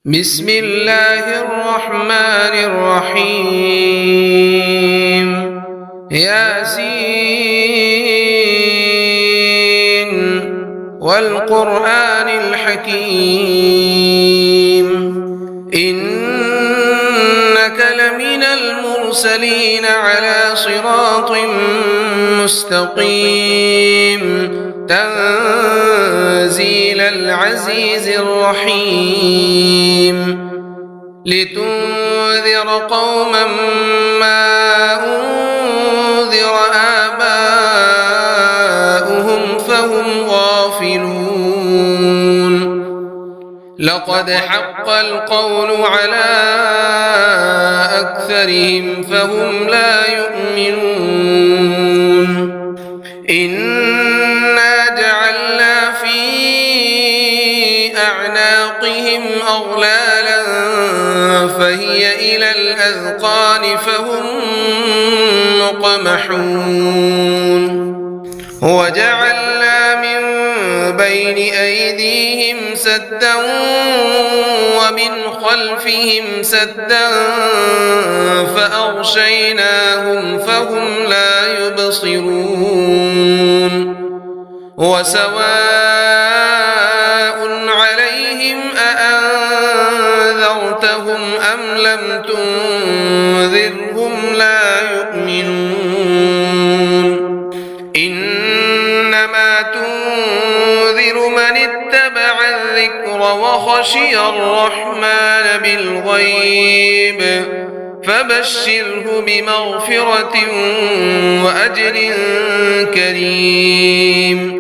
بسم الله الرحمن الرحيم ياسين والقرآن الحكيم إنك لمن المرسلين على صراط مستقيم تنزيل العزيز الرحيم لتنذر قوما ما أنذر آباؤهم فهم غافلون لقد حق القول على أكثرهم فهم لا يؤمنون إنا جعلنا في أعناقهم أغلالا فهي إلى الأذقان فهم مقمحون وجعلنا من بين أيديهم سدا ومن خلفهم سدا فأغشيناهم فهم لا يبصرون وسواء عليهم أأنذرتهم أم لم تنذرهم لا يؤمنون إنما تنذر من اتبع الذكر وخشي الرحمن بالغيب فبشره بمغفرة وأجر كريم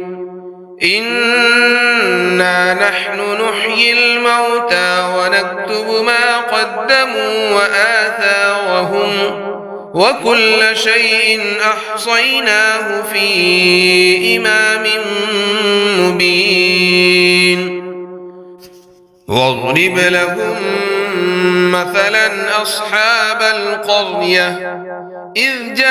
إنا نحن نحيي الموتى ونكتب ما قدموا وآثارهم وكل شيء أحصيناه في إمام مبين واضرب لهم مثلا أصحاب القرية إذ جاءها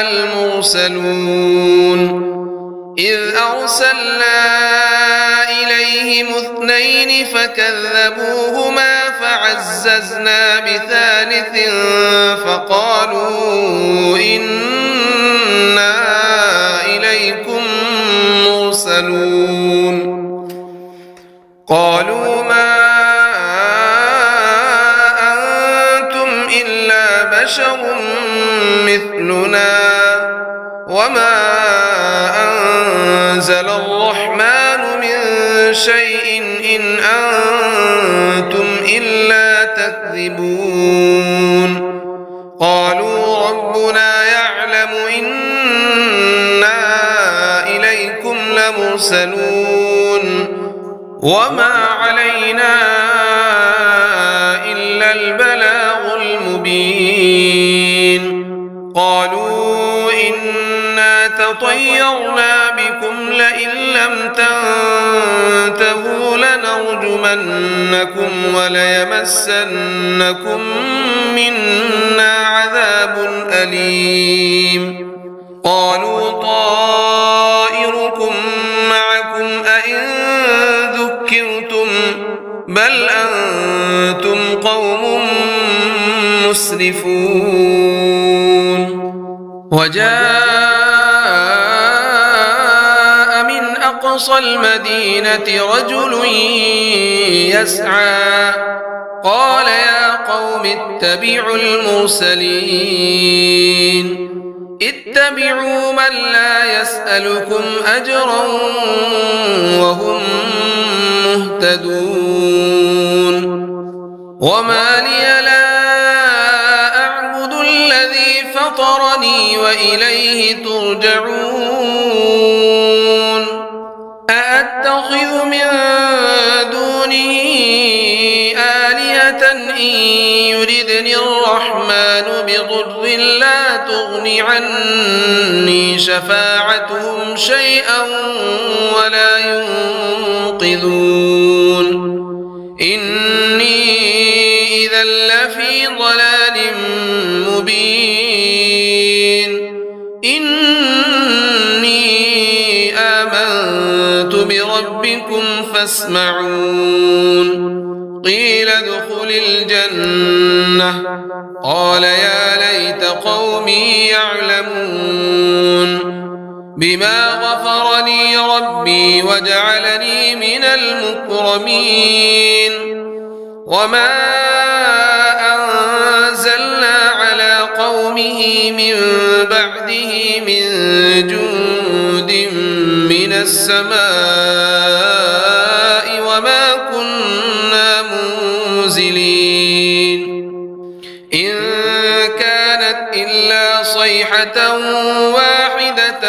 المرسلون إذ أرسلنا إليهم اثنين فكذبوهما فعززنا بثالث فقالوا إنا إليكم مرسلون قالوا ما أنتم إلا بشر مثلنا وما أنزل الرحمن من شيء إن أنتم إلا تكذبون قالوا ربنا يعلم إنا إليكم لمرسلون وما علينا إلا البلاغ المبين قالوا إنا تطيرنا بكم لئن لم تنتهوا لنرجمنكم وليمسنكم منا عذاب أليم قالوا طائركم معكم أئن ذكرتم بل أنتم قوم مسرفون وجاء من أقصى المدينة رجل يسعى قال يا قوم اتبعوا المرسلين اتبعوا من لا يسألكم أجرا وهم مهتدون وما لي لا أعبد الذي فطرني وإليه ترجعون أأتخذ من دونه آلهة إن يردني الرحمن بضر لا تغن عني شفاعتهم شيئا ولا ينقذون إني إذا لفي ضلال مبين إني آمنت بربكم فاسمعون قيل ادخل الجنة قال يا ليت قومي يعلمون بما غفر لي ربي وجعلني من المكرمين وما أنزلنا على قومه من بعده من جند من السماء وما كنا منزلين إن كانت إلا صيحة واحدة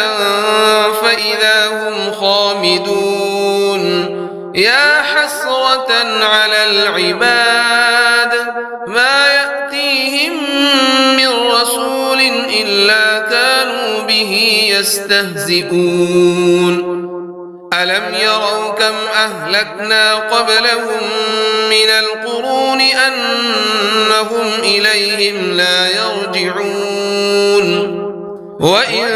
فإذا هم خامدون يا حسرة على العباد ما يأتيهم من رسول إلا كانوا به يستهزئون ألم يروا كم أهلكنا قبلهم من القرون أنهم إليهم لا يرجعون وإن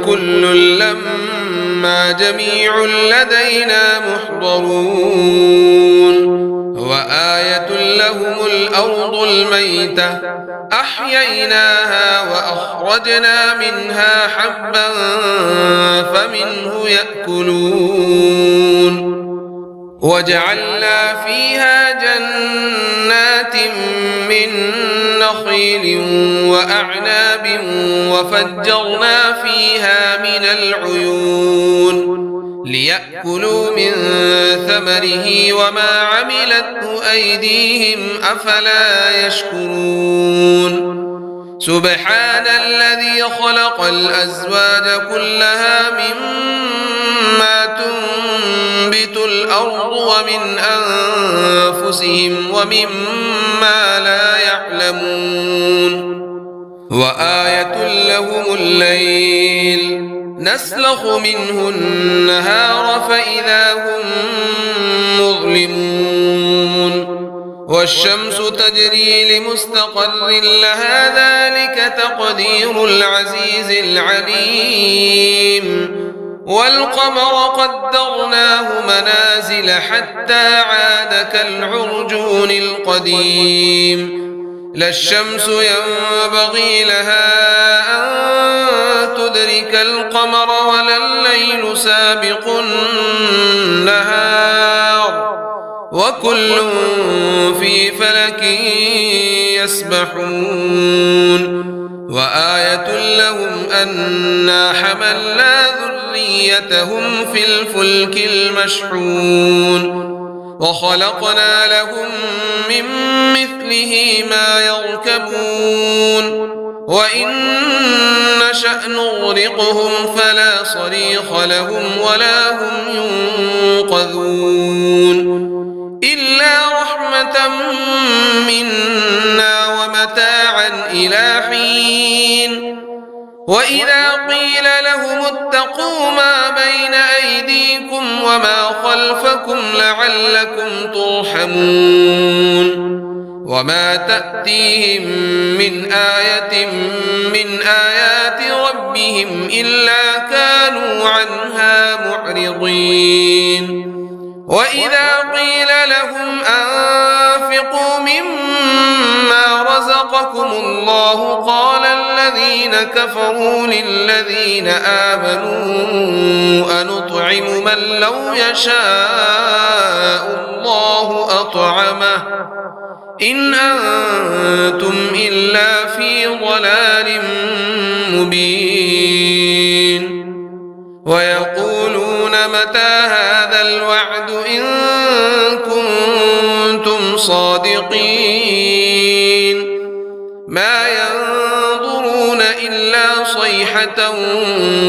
كل لما جميع لدينا محضرون وآية لهم الأرض الميتة أحييناها وأخرجنا منها حبا فمنه يأكلون وجعلنا فيها جنات من نخيل وأعناب وفجرنا فيها من العيون ليأكلوا من ثمره وما عملته أيديهم أفلا يشكرون سبحان الذي خلق الأزواج كلها مما تنبت الأرض ومن أنفسهم ومما لا يعلمون وآية لهم الليل نسلخ منه النهار فإذا هم مظلمون والشمس تجري لمستقر لها ذلك تقدير العزيز العليم والقمر قدرناه منازل حتى عاد كالعرجون القديم لا الشمس ينبغي لها أن تدرك القمر ولا الليل سابق النهار وكل في فلك يسبحون وآية لهم أنا حملنا ذريتهم في الفلك المشحون وخلقنا لهم من مثله ما يركبون وإن نشأ نغرقهم فلا صريخ لهم ولا هم ينقذون إلا رحمة منا ومتاعا إلى حين وإذا قيل لهم اتقوا ما بين أيديكم وما خلفكم لعلكم ترحمون وما تأتيهم من آية من آيات ربهم إلا كانوا عنها معرضين وإذا قيل لهم أنفقوا مما رزقكم الله قال الذين كفروا للذين آمنوا أنطعم من لو يشاء الله أطعمه إن أنتم إلا في ضلال مبين ويقولون متى هذا الوعد إن كنتم صادقين ما ينظرون إلا صيحة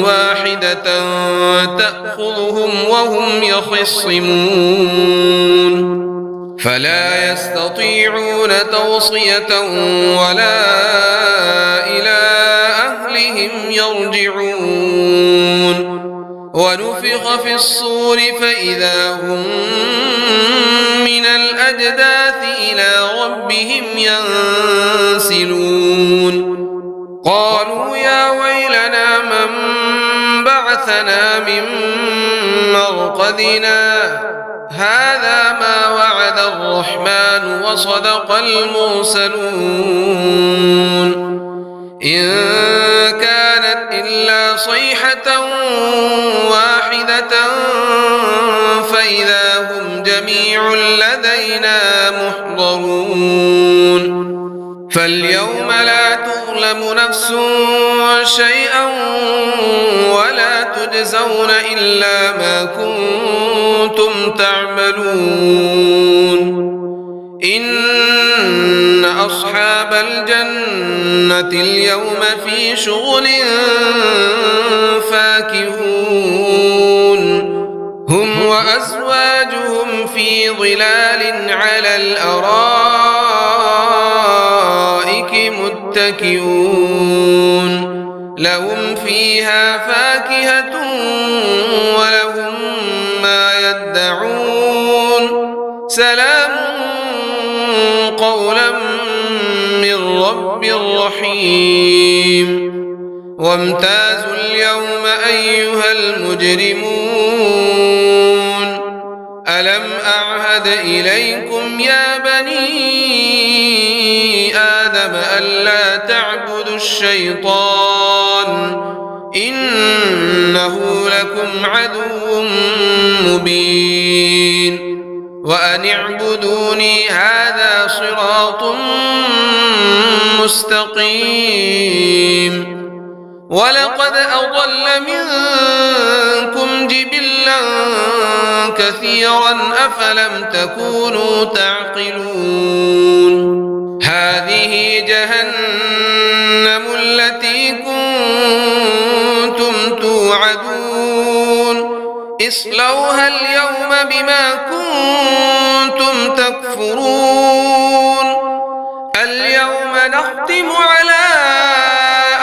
واحدة تأخذهم وهم يخصمون فلا يستطيعون توصية ولا إلى أهلهم يرجعون ونفخ في الصور فإذا هم من الأجداث إلى ربهم ينسلون قالوا يا ويلنا من بعث بعثنا من مرقدنا هذا ما وعد الرحمن وصدق المرسلون إن كانت إلا صيحة واحدة فإذا هم جميع لدينا محضرون فاليوم لا تظلم نفس شيئا ولا تجزون إلا ما كنتم تعملون إن أصحاب الجنة اليوم في شغل فاكهون هم وأزواجهم في ظلال على الأرائك متكئون لهم فيها فاكهة ولهم ما يدعون سلام قولا من رب رحيم وامتازوا اليوم أيها المجرمون ألم أعهد إليكم يا بني آدم ألا تعبدوا الشيطان إنه لكم عدو مبين وأن اعبدوني هذا صراط مستقيم ولقد أضل منكم جبلا كثيرا أفلم تكونوا تعقلون هذه جهنم التي كنتم توعدون اصلوها اليوم بما كنتم تكفرون اليوم نختم على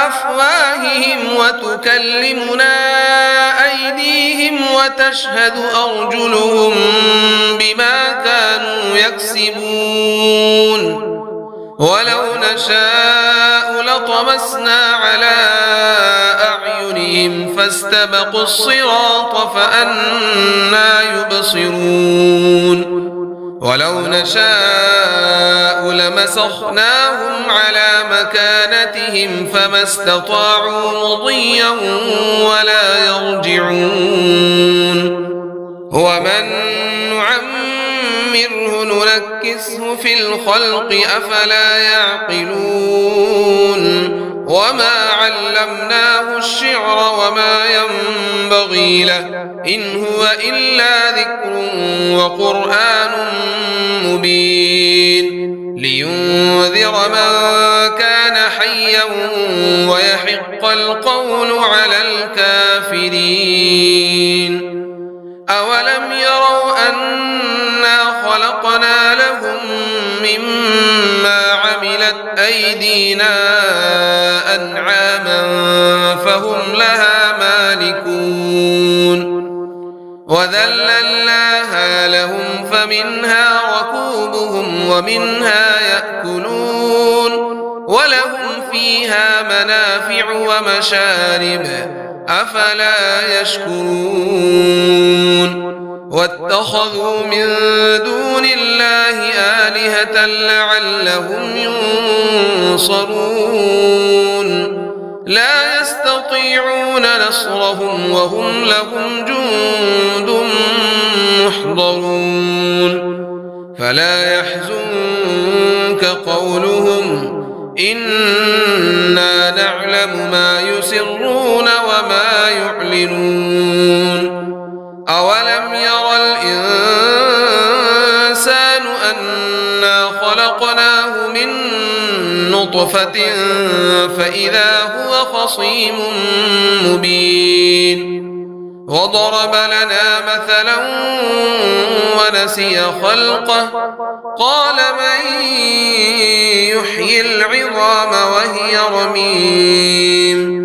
أفواههم وتكلمنا أيديهم وتشهد أرجلهم بما كانوا يكسبون ولو نشاء لطمسنا على أعينهم فاستبقوا الصراط فأنى يبصرون ولو نشاء لمسخناهم على مكانتهم فما استطاعوا مضيا ولا يرجعون ومن نعمره ننكسه في الخلق أفلا يعقلون وما علمناه الشعر وما ينبغي له إن هو إلا ذكر وقرآن مبين لينذر من كان حيا ويحق القول على الكافرين أولم يروا أنا خلقنا لهم مما عملت أيدينا أنعاما فهم لها مالكون وذللناها لهم فمنها ركوبهم ومنها يأكلون ولهم فيها منافع ومشارب أفلا يشكرون واتخذوا من دون الله آلهة لعلهم ينصرون لا يستطيعون نصرهم وهم لهم جند محضرون فلا يحزنك قولهم إنا نعلم ما يسرون وما يعلنون أولم ير الإنسان أنا خلقناه من نطفة فإذا هو خصيم مبين وضرب لنا مثلا ونسي خلقه قال من يحيي العظام وهي رميم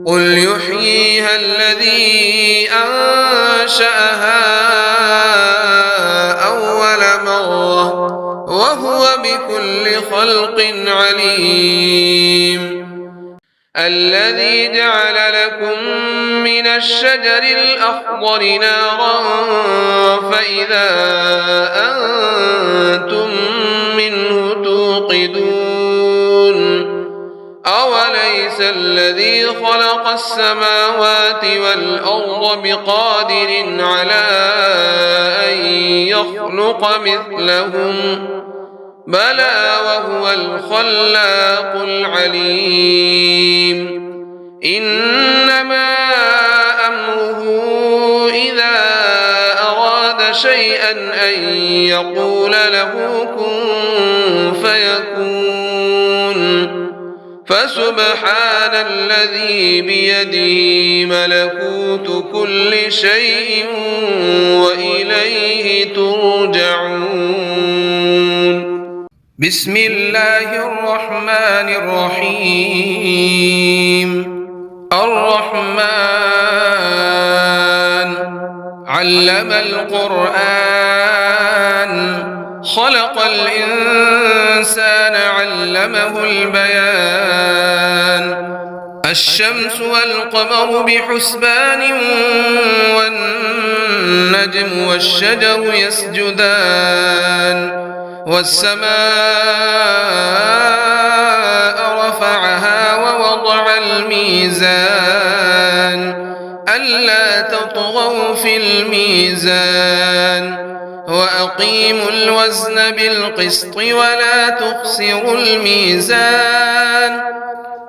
قل يحييها الذي أنشأها أول مرة وهو بكل خلق عليم الذي جعل لكم من من الشجر الأخضر نارا فإذا أنتم منه توقدون أوليس الذي خلق السماوات والأرض بقادر على أن يخلق مثلهم بلى وهو الخلاق العليم إنما أمره إذا أراد شيئا أن يقول له كن فيكون فسبحان الذي بيده ملكوت كل شيء وإليه ترجعون بسم الله الرحمن الرحيم الرحمن علم القرآن خلق الإنسان علمه البيان الشمس والقمر بحسبان والنجم والشجر يسجدان والسماء رفعها ووضع الميزان ألا تطغوا في الميزان وأقيموا الوزن بالقسط ولا تخسروا الميزان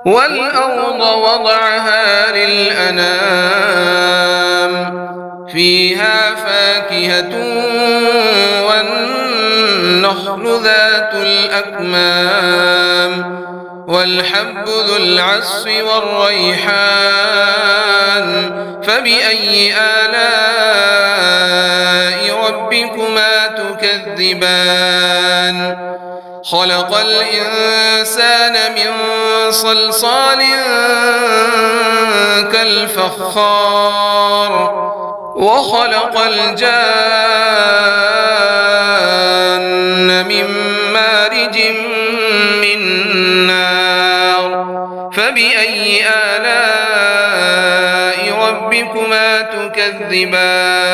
والأرض وضعها للأنام فيها فاكهة والنخل ذات الأكمام والحب ذو العصف والريحان فبأي آلاء ربكما تكذبان خلق الإنسان من صلصال كالفخار وخلق الجان من مارج من نار فبأي آلاء ربكما تكذبان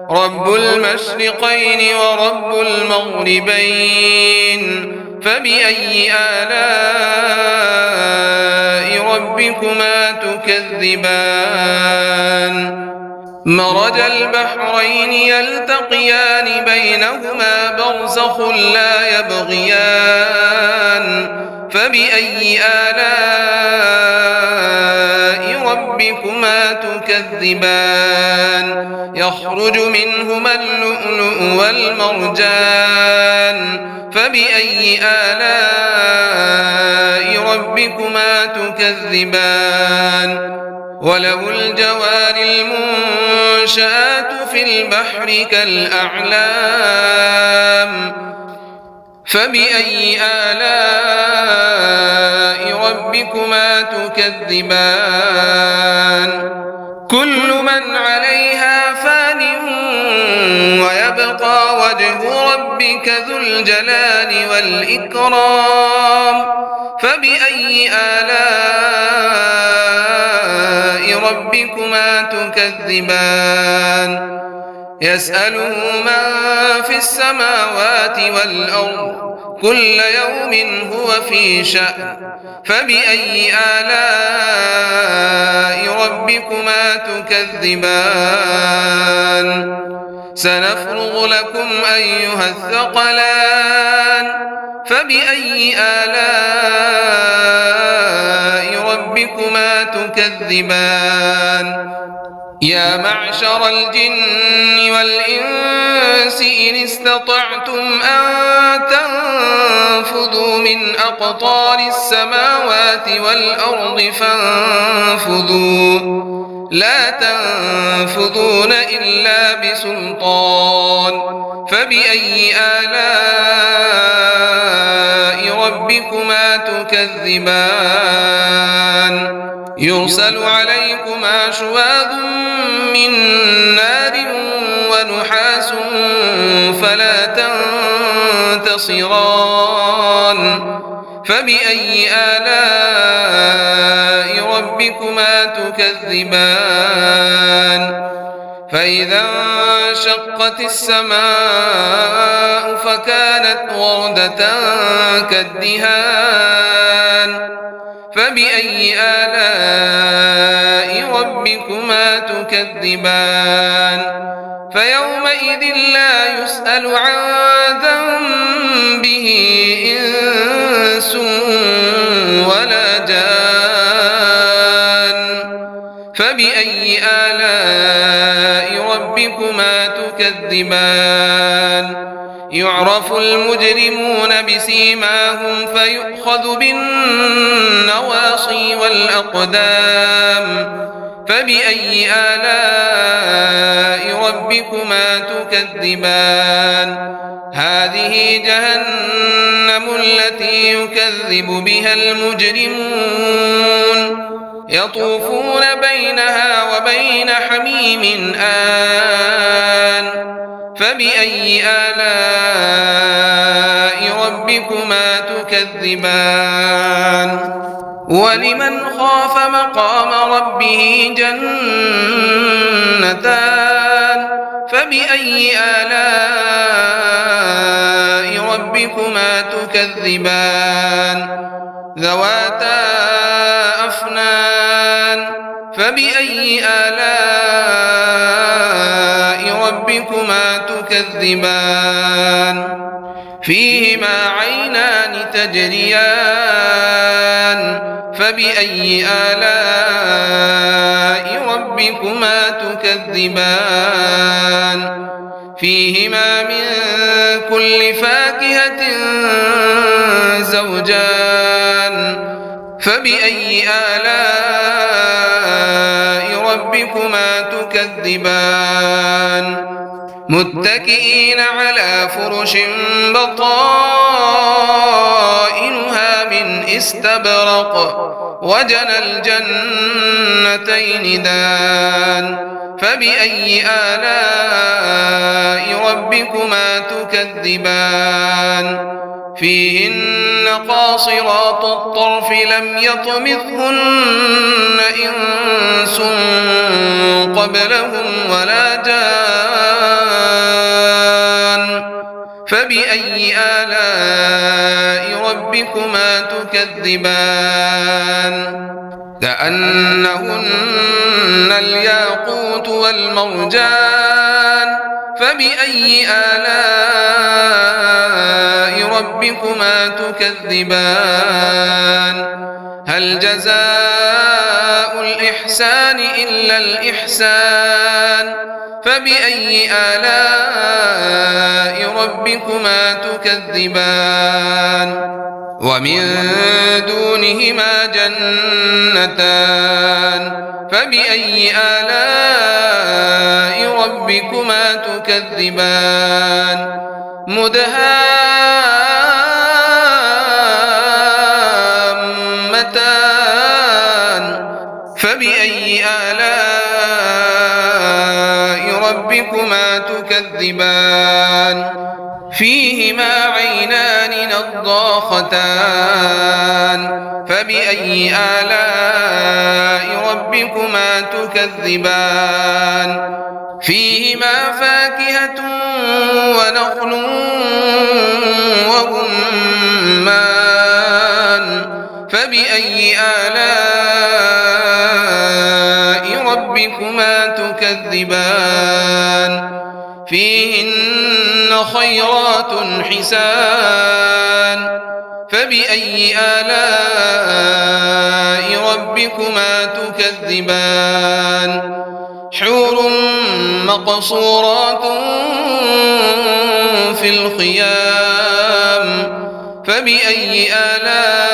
رب المشرقين ورب المغربين فبأي آلاء ربكما تكذبان مرج البحرين يلتقيان بينهما برزخ لا يبغيان فبأي آلاء ربكما تكذبان يخرج منهما اللؤلؤ والمرجان فبأي آلاء ربكما تكذبان وله الجوار المنشآت في البحر كالأعلام فبأي آلاء ربكما تكذبان كل من عليها فان ويبقى وجه ربك ذو الجلال والإكرام فبأي آلاء ربكما تكذبان يسأله من في السماوات والأرض كل يوم هو في شأن فبأي آلاء ربكما تكذبان سنفرغ لكم أيها الثقلان فبأي آلاء ربكما تكذبان يا معشر الجن والإنس إن استطعتم أن تنفذوا من أقطار السماوات والأرض فانفذوا لا تنفذون إلا بسلطان فبأي آلاء ربكما تكذبان يرسل عليكما شواظ من نار ونحاس فلا تنتصران فبأي آلاء ربكما تكذبان فإذا انشقت السماء فكانت وردة كالدهان فبأي آلاء ربكما تكذبان فيومئذ لا يسأل عن ذنبه إنس ولا جان فبأي آلاء ربكما تكذبان يعرف المجرمون بسيماهم فيؤخذ بالنواصي والأقدام فبأي آلاء ربكما تكذبان هذه جهنم التي يكذب بها المجرمون يطوفون بينها وبين حميم آن فبأي آلاء ربكما تكذبان ولمن خاف مقام ربه جنتان فبأي آلاء ربكما تكذبان ذواتا أفنان فبأي آلاء ربكما تكذبان فيهما عينان تجريان فبأي آلاء ربكما تكذبان فيهما من كل فاكهة زوجان فبأي آلاء ربكما تكذبان متكئين على فرش بطائنها من استبرق وجنى الجنتين دان فبأي آلاء ربكما تكذبان فيهن قاصرات الطرف لم يطمثهن إنس قبلهم ولا جان فبأي آلاء ربكما تكذبان كأنهن الياقوت والمرجان فبأي آلاء ربكما تكذبان هل جزاء الإحسان إلا الإحسان فبأي آلاء ربكما تكذبان ومن دونهما جنتان فبأي آلاء ربكما تكذبان مدهامتان فبأي آلاء ربكما تكذبان فيهما عينان نضاختان فبأي آلاء ربكما تكذبان فيهما فاكهة ونخل ورمان فبأي آلاء ربكما تكذبان فيهن خيرات حسان فبأي آلاء ربكما تكذبان حور مقصورات في الخيام فبأي آلاء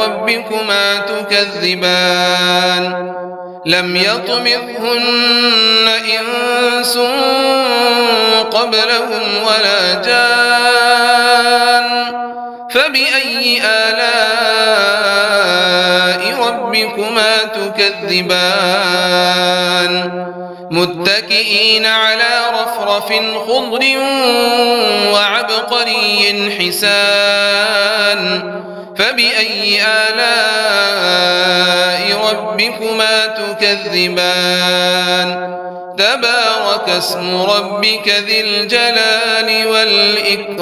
ربكما تكذبان لم يطمثهن إنس قبلهم ولا جان فبأي آلاء ربكما تكذبان متكئين على رفرف خضر وعبقري حسان فبأي آلاء ربكما تكذبان تبارك اسم ربك ذي الجلال والإكرام